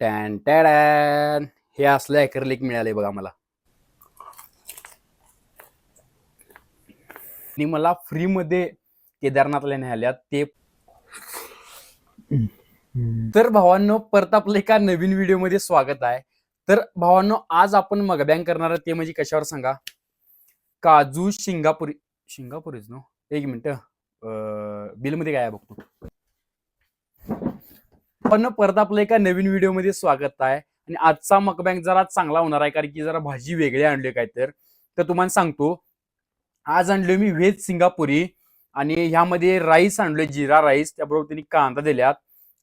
Tan टॅडॅन हे असलं acrylic मिळाले बघा मला आणि मला फ्रीमध्ये केदारनाथला न्याल्यात ते. तर भावांनो परत आपलं एका नवीन व्हिडिओमध्ये स्वागत आहे. तर भावांनो आज आपण मकबॅंग करणार ते म्हणजे कशावर सांगा. काजू शिंगापुरीच नो. एक मिनिट बिलमध्ये काय आहे बघतो. पण परत आपलं एका नवीन व्हिडिओमध्ये स्वागत आहे आणि आजचा मकबॅंग जरा चांगला होणार आहे कारण की जरा भाजी वेगळी आणली काय तर तुम्हाला सांगतो. आज आणलोय मी व्हेज सिंगापुरी आणि ह्यामध्ये राईस आणलोय जिरा राईस, त्याबरोबर त्यांनी कांदा दिल्यात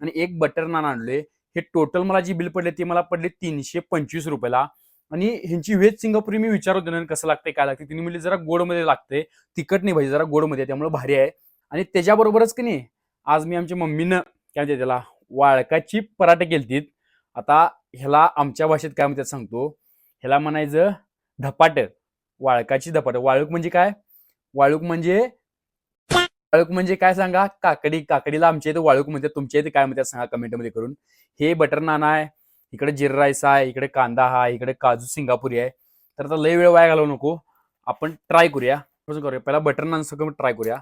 आणि एक बटर नान आणलोय. हे टोटल मला जी बिल पडले ते मला पडले 325 रुपयाला. आणि ह्यांची व्हेज सिंगापुरी मी विचारत होतो कसं लागते काय लागते, तिने म्हणजे जरा गोडमध्ये लागते, तिखट नाही भाजी जरा गोडमध्ये, त्यामुळे भारी आहे. आणि त्याच्याबरोबरच की नाही आज मी आमच्या मम्मीनं काय म्हणते त्याला वाळकाची पराठे केलतीत. आता ह्याला आमच्या भाषेत काय म्हणतात सांगतो. ह्याला म्हणायचं धपाट, वाळकाची धपाट. वाळूक म्हणजे काय सांगा. काकडीला आमच्या इथे वाळूक म्हणतात, तुमच्या इथे काय म्हणतात सांगा कमेंटमध्ये करून. हे बटर नान आहे, इकडे जिरा राईस आहे, इकडे कांदा आहे, इकडे काजू सिंगापुरी आहे. तर आता लय वेळ वाया घालवू नको, आपण ट्राय करूया. पहिला बटर नान सगळं ट्राय करूया.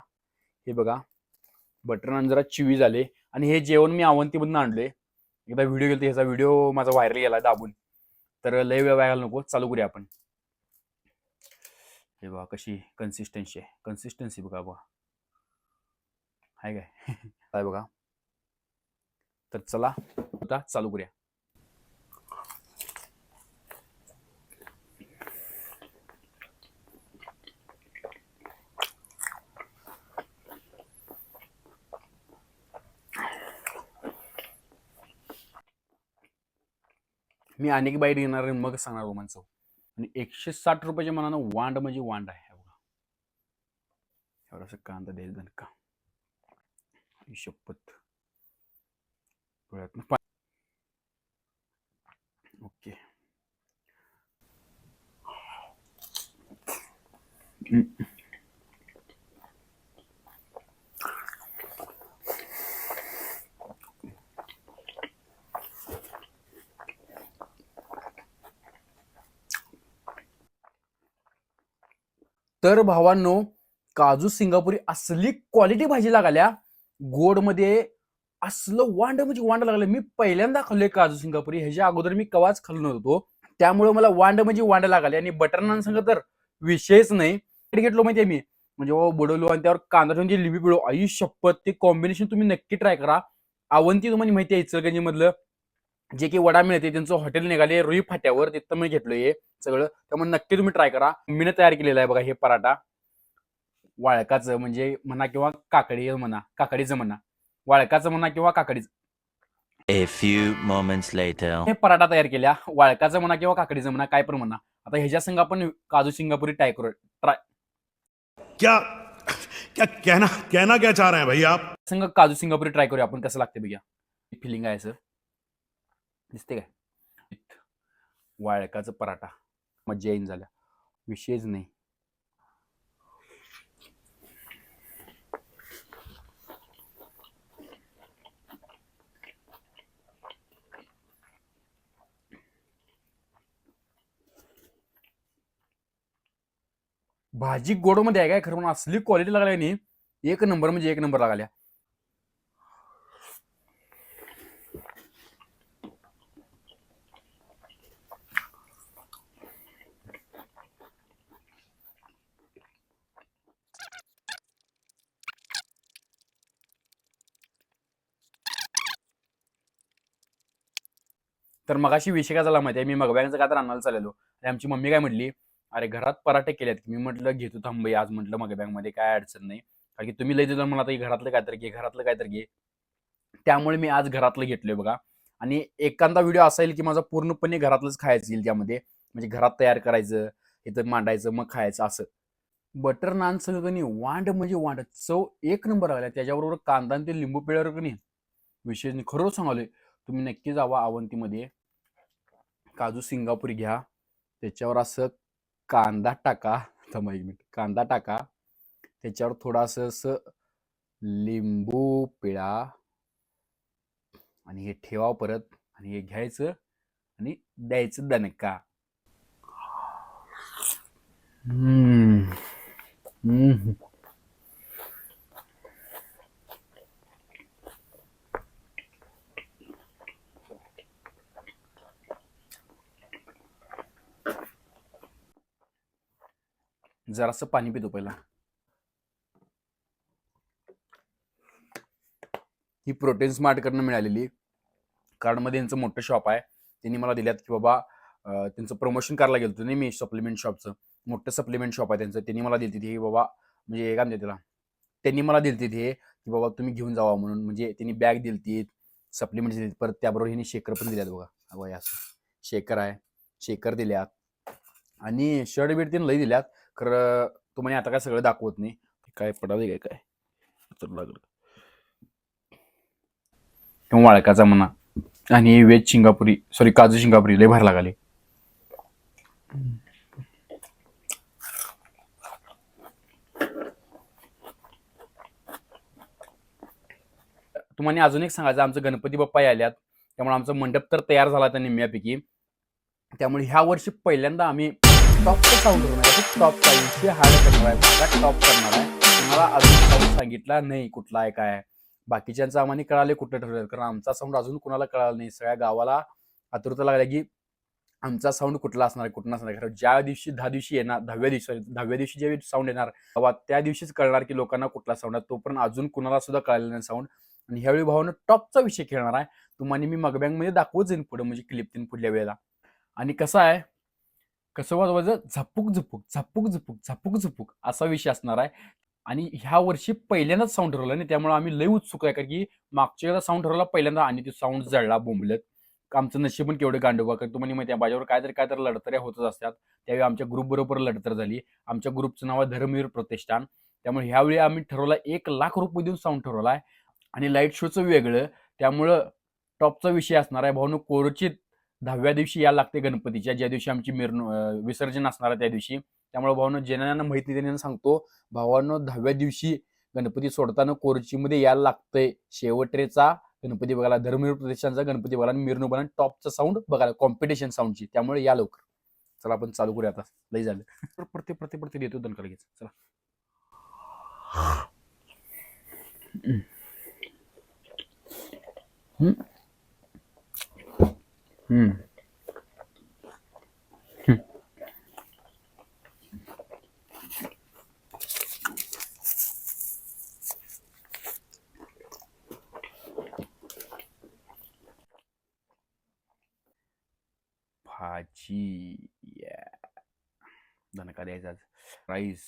हे बघा बटर नान जरा चिवी झाले आणि हे जेवण मी अवंतीमधून आणले. एकदा व्हिडिओ गेलो ह्याचा व्हिडिओ माझा व्हायरल गेला दाबून. तर लय वेळ वाया घालवू नको, चालू करूया आपण. हे बघा कशी कन्सिस्टन्सी बघा हाय काय काय बघा. तर चला आता चालू करूया. मी अनेक बाईट घेणार मग सांगणार रोमांच. आणि 160 रुपयाच्या मनानं वांड म्हणजे वांड आहे बघा. एवढासा कांदा द्यायचा का शपथ. ओके. तर भावांनो काजू सिंगापुरी असली क्वालिटी भाजी लागल्या गोडमध्ये, असलं वांड म्हणजे वांड लागलं. मी पहिल्यांदा खाल्लोय काजू सिंगापुरी, ह्याच्या अगोदर मी कवाच खाल्लो नव्हतो. त्यामुळे मला वांड म्हणजे वांड लागले. आणि बटर नान सांग तर विषयच नाही. घेतलो माहितीये मी, म्हणजे बुडवलो आणि त्यावर कांदा ठेवून लिंबू पिळो, आई शपथ ते कॉम्बिनेशन तुम्ही नक्की ट्राय करा. अवंती तुम्हाला माहिती आहे इचलकरंजी मधलं जे की वडा मिळते त्यांचं हॉटेल निघाले रुई फाट्यावर, तिथं मी घेतलोय सगळं. त्यामुळे नक्की तुम्ही ट्राय करा. मीनं तयार केलेला आहे बघा हे पराठा. वाळकाचं म्हणजे म्हणा किंवा काकडीचं म्हणा, वाळकाचं म्हणा किंवा काकडीचं. A few moments later. हे पराठा तयार केल्या, वाळकाचं म्हणा किंवा काकडीचं म्हणा, काय पण म्हणा. आता ह्याच्या संग आपण काजू सिंगापुरी ट्राय करू. क्या क्या कहना क्या चाह रहे हैं भाई आप. संग काजू सिंगापुरी ट्राय करूया आपण, कसं लागते बघा. फिलिंग आहे सर, दिसते काय. वाळकाचं पराठा मज्जा येईन झाल्या, विषयच नाही. भाजी गोडमध्ये आहे काय खरं म्हणून असली क्वालिटी लागल्या नाही, एक नंबर म्हणजे एक नंबर लागल्या. तर मगाशी विषय काय झाला माहिती आहे, मी मगब्यांचं काय तर आणायला चाललेलो आणि आमची मम्मी काय म्हटली, अरे घरात पराठे केलेत. मी म्हटलं घेतो थांब आज, म्हटलं मगब्यांमध्ये काय अडचण नाही, कारण की तुम्ही लय दिलं मला आता घरातलं काय तर घे. त्यामुळे मी आज घरातलं घेतलोय बघा. आणि एखादा व्हिडिओ असा येईल की माझा पूर्णपणे घरातलंच खायचं येईल त्यामध्ये, म्हणजे घरात तयार करायचं, इथं मांडायचं, मग खायचं असं. बटर नान सगळं वांड म्हणजे वांड, चव एक नंबर आल्या. त्याच्याबरोबर कांदा आणि ते लिंबू पिळ्यावर का नाही विशेष नाही. खरं सांगालोय, तुम्ही नक्की जावा अवंतीमध्ये, काजू सिंगापुरी घ्या, त्याच्यावर असं कांदा टाका, थांबा एक मिनिट, कांदा टाका, त्याच्यावर थोडंसं असं लिंबू पिळा आणि हे ठेवा परत. आणि हे घ्यायचं आणि द्यायचं दणका. हम्म. हम्म. जरासं पाणी पितो पहिला. ही प्रोटीन स्मार्ट कडनं मिळालेली. कार्डमध्ये यांचं मोठं शॉप आहे. त्यांनी मला दिल्यात की बाबा त्यांचं प्रमोशन करायला गेलो होतो नाही मी सप्लिमेंट शॉपचं. मोठं सप्लिमेंट शॉप आहे त्यांचं. त्यांनी मला दिली ती बाबा म्हणजे काय म्हणते त्याला, त्यांनी मला दिली ती की बाबा तुम्ही घेऊन जावा म्हणून. म्हणजे त्यांनी बॅग दिली, सप्लिमेंट दिली, परत त्याबरोबर ह्यांनी शेकर पण दिल्यात बघा. अगो असं शेकर आहे, शेकर दिल्यात आणि शर्ट बीट त्यांनी लई दिल्यात. खरं तुम्हाला आता काय सगळं दाखवत नाही. काय पडाले काय काय तर लागलं किंवा वाळकाचा म्हणा. आणि वेज सिंगापुरी सॉरी काजू सिंगापुरी लय भारी लागाले. तुम्हाला अजून एक सांगायचं, आमचं गणपती बाप्पा आल्यात त्यामुळे आमचा मंडप तर तयार झाला त्या निम्म्यापैकी. त्यामुळे ह्या वर्षी पहिल्यांदा आम्ही टॉपचं साऊंड करणार आहे. टॉप साऊंडची हार्ड करणार आहे, टॉप करणार आहे. तुम्हाला अजून साऊंड सांगितला नाही कुठला आहे काय. बाकीच्यांचं आम्हाला कळाले कुठं ठरवलं, कारण आमचा साऊंड अजून कुणाला कळाला नाही. सगळ्या गावाला आतुरता लागल्या की आमचा साऊंड कुठला असणार कुठं नसणार. कारण ज्या दिवशी 10 दिवशी येणार, 10व्या दिवशी ज्यावेळी साऊंड येणार तेव्हा त्या दिवशीच कळणार की लोकांना कुठला साऊंड आहे. तोपर्यंत अजून कुणाला सुद्धा कळलेला नाही साऊंड. आणि ह्यावेळी भावानं टॉपचा विषय खेळणार आहे. तुम्हाला मी मगबँगमध्ये दाखवत जाईन पुढे, म्हणजे क्लिप तीन पुढल्या वेळेला. आणि कसं आहे, कसं वाजवायचं, झपूक झपूक झपूक झपूक झपूक झपूक असा विषय असणार आहे. आणि ह्या वर्षी पहिल्यांदाच साऊंड ठरवलं नाही, त्यामुळे आम्ही लई उत्सुक आहे. कारण की मागच्या वेळेला साऊंड ठरवला पहिल्यांदा आणि ते साऊंड जळला बोंबलत. आमचं नशीब पण केवढं गांडोबा. कारण तुम्हाला माहिती आहे माझ्यावर काहीतरी लढतऱ्या होतच असतात. त्यावेळी आमच्या ग्रुप बरोबर लढतर झाली. आमच्या ग्रुपचं नाव आहे धर्मवीर प्रतिष्ठान. त्यामुळे ह्यावेळी आम्ही ठरवला 1,00,000 रुपये देऊन साऊंड ठरवला आहे. आणि लाईट शोचं वेगळं, त्यामुळं टॉपचा विषय असणार आहे. भाऊनं कोरोचित 10व्या दिवशी यायला लागते गणपतीच्या, ज्या दिवशी आमची विसर्जन असणार आहे त्या दिवशी. त्यामुळे भावानं ज्यांना माहिती नाही त्यांना सांगतो, भावानं 10व्या दिवशी गणपती सोडताना कोरचीमध्ये यायला लागतंय. शेवटरेचा गणपती बघायला, धर्मवीर प्रतिष्ठानचा गणपती बघायला, मिरवणूक बघायला, टॉपचा साऊंड बघायला, कॉम्पिटिशन साऊंडची. त्यामुळे या लवकर. चला आपण चालू करूया आता, लई झालं. प्रत्येक देतो दणका लगेच. चला. भाजी दणका द्यायचा आज. राईस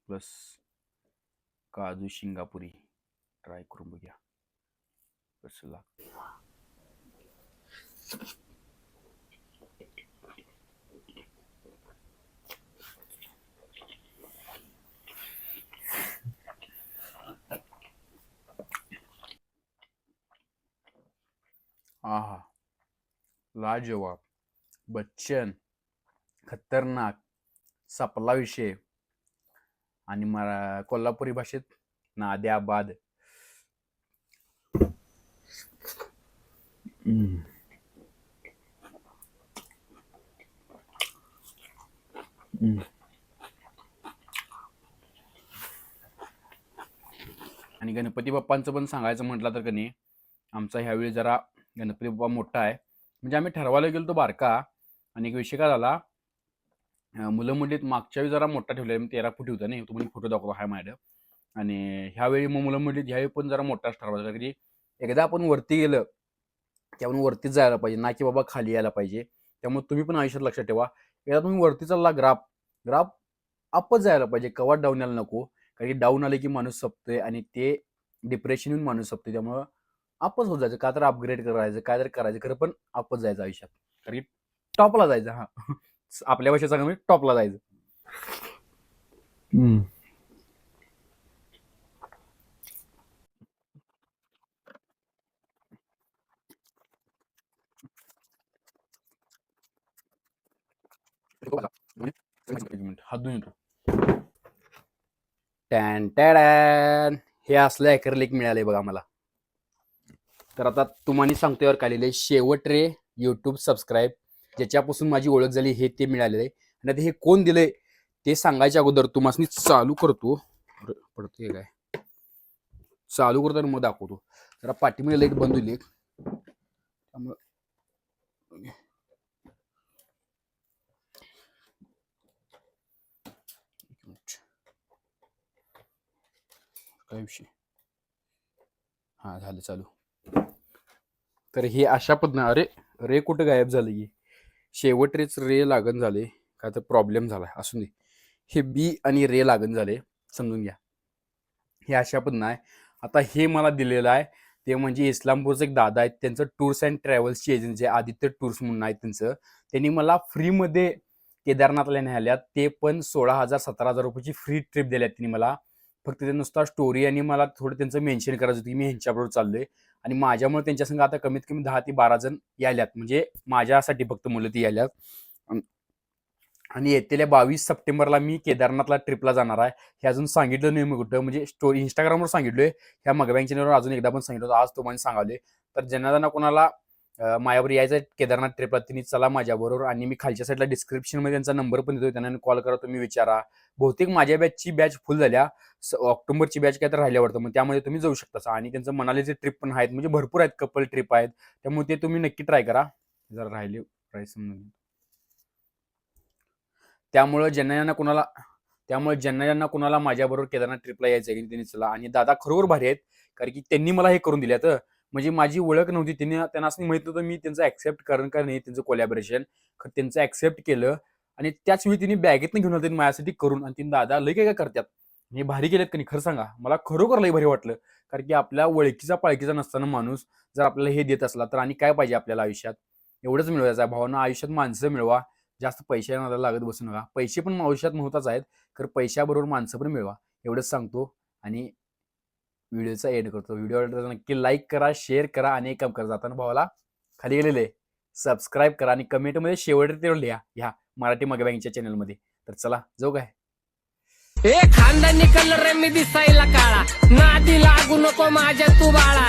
प्लस काजू सिंगापुरी ट्राय करून बघूया कसं लागतं. आहा, लाजवाब, बच्चन, खतरनाक, सपला विषय. आणि मला कोल्हापुरी भाषेत नाद्याबाद. आणि गणपती बाप्पांचं पण सांगायचं म्हटलं तर का नाही, आमचा ह्यावेळी जरा गणपती बाप्पा मोठा आहे. म्हणजे आम्ही ठरवायला गेलो तो बारका. आणि एक विषय काय झाला, मुलं मुलीत मागच्या वेळी जरा मोठा ठेवला, 13 फुटी होता नाही, तुम्ही फोटो दाखवा हाय मॅडम. आणि ह्यावेळी मग मुलं मुलीत ह्यावेळी पण जरा मोठाच ठरवायचा. कारण की एकदा आपण वरती गेलं की आपण वरतीच जायला पाहिजे, ना की बाबा खाली यायला पाहिजे. त्यामुळे तुम्ही पण आयुष्यात लक्षात ठेवा, एकदा तुम्ही वरती चालला ग्राफ अपच जायला पाहिजे, कवा डाऊन यायला नको. कारण की डाऊन आले की माणूस सपतोय आणि ते डिप्रेशन येऊन माणूस सपतोय. त्यामुळं अपच होत जायचं, का तर अपग्रेड करायचं, काय तर करायचं, खरं पण अपच जायचं आयुष्यात. कारण की टॉपला जायचं. हा आपल्या भाषेत सांगा म्हणजे टॉपला जायचं. हात धुवून येतो. टॅन टॅडॅन, हे असलं ॲकर लेक मिळाले बघा मला. तर आता तुम्हाला सांगतोय वर काढलेले शेवट रे यूट्यूब सबस्क्राईब, ज्याच्यापासून माझी ओळख झाली हे ते मिळालेलं आहे. आणि आता हे कोण दिलंय ते सांगायच्या अगोदर तुम्हाला चालू करतो. पडतोय काय चालू करतो आणि मग दाखवतो. जरा पाठीमध्ये लाईट बंद होईल त्यामुळं काय विषय. हा झालं चालू. तर हे अशा पद्धतीने अरे रे कुठं गायब झालं की शेवट रेच रे लागण झाले काय तर प्रॉब्लेम झालाय असून दे. हे बी आणि रे लागण झाले समजून घ्या. हे अशा पद्धतीने आहे. आता हे मला दिलेलं आहे ते म्हणजे इस्लामपूरचे एक दादा आहेत, त्यांचं टूर्स अँड ट्रॅव्हल्सची एजन्सी आहे आदित्य टूर्स म्हणून आहे त्यांचं. त्यांनी मला फ्रीमध्ये केदारनाथला न्याल्यात, ते पण 16,000-17,000 रुपयाची फ्री ट्रिप दिल्यात त्यांनी मला. फक्त ते नुसता स्टोरी आणि मला थोडं त्यांचं मेन्शन करायचं होतं की मी ह्यांच्याबरोबर चाललोय आणि माझ्यामुळे त्यांच्या संग आता कमीत कमी 10 ते 12 जण यायल्यात, म्हणजे माझ्यासाठी फक्त मुलं ती यायल्यात. आणि येत्या 22 सप्टेंबरला मी केदारनाथला ट्रिपला जाणार आहे. हे अजून सांगितलं नाही मी कुठं, म्हणजे स्टोरी इंस्टाग्रामवर सांगितलोय, ह्या मगबँक चॅनलवर अजून एकदा पण सांगितलं होतं, आज तुम्हाला सांगावले. तर ज्यांना कोणाला माझ्यावर यायचं केदारनाथ ट्रिपला त्यांनी चला माझ्याबरोबर. आणि मी खालच्या साईडला डिस्क्रिप्शनमध्ये त्यांचा नंबर पण देतो, त्यांना कॉल करा, तुम्ही विचारा. बहुतेक माझ्या बॅचची बॅच फुल झाल्या, ऑक्टोबरची बॅच काय तर राहिल्या वाटतं, मग त्यामध्ये तुम्ही जाऊ शकता. आणि त्यांचं मनालीचे ट्रिप पण आहेत, म्हणजे भरपूर आहेत, कपल ट्रिप आहेत, त्यामुळे ते तुम्ही नक्की ट्राय करा. जरा राहिले प्राईस समजून. त्यामुळे ज्यांना कोणाला माझ्याबरोबर केदारनाथ ट्रिपला यायचं आहे त्यांनी चला. आणि दादा खरोखर भारी आहेत, कारण की त्यांनी मला हे करून दिल्यात. म्हणजे माझी ओळख नव्हती, त्यांना असं माहित नव्हतं मी त्यांचं ऍक्सेप्ट करेन का नाही त्यांचं कोलॅबरेशन. त्यांचं ऍक्सेप्ट केलं आणि त्याच वेळी त्यांनी बॅगेतनं घेऊन आले माझ्यासाठी करून. आणि तीन दादा लय काय करतात, हे भारी केलेत का नाही खरं सांगा. मला खरोखर लय भारी वाटलं, कारण की आपल्या ओळखीचा पाळखीचा नसताना माणूस जर आपल्याला हे देत असला तर आणि काय पाहिजे आपल्याला आयुष्यात. एवढंच मिळवायचं आहे भावना, आयुष्यात माणसं मिळवा, जास्त पैसे लागत बसू नका. पैसे पण आयुष्यात महत्वाचे आहेत, तर पैशाबरोबर माणसं पण मिळवा, एवढंच सांगतो. आणि व्हिडिओचा एंड करतो. व्हिडिओ आवडला नक्की लाईक करा, शेअर करा आणि एक काम करा, जाताना भावाला खाली गेलेले सबस्क्राईब करा आणि कमेंटमध्ये शेवट ते लिहा ह्या मराठी मगबँकच्या चॅनलमध्ये. तर चला जाऊ काय. खानदानी कलर मी दिसायला काळा, नादी लागू नको माझ्या तू बाळा.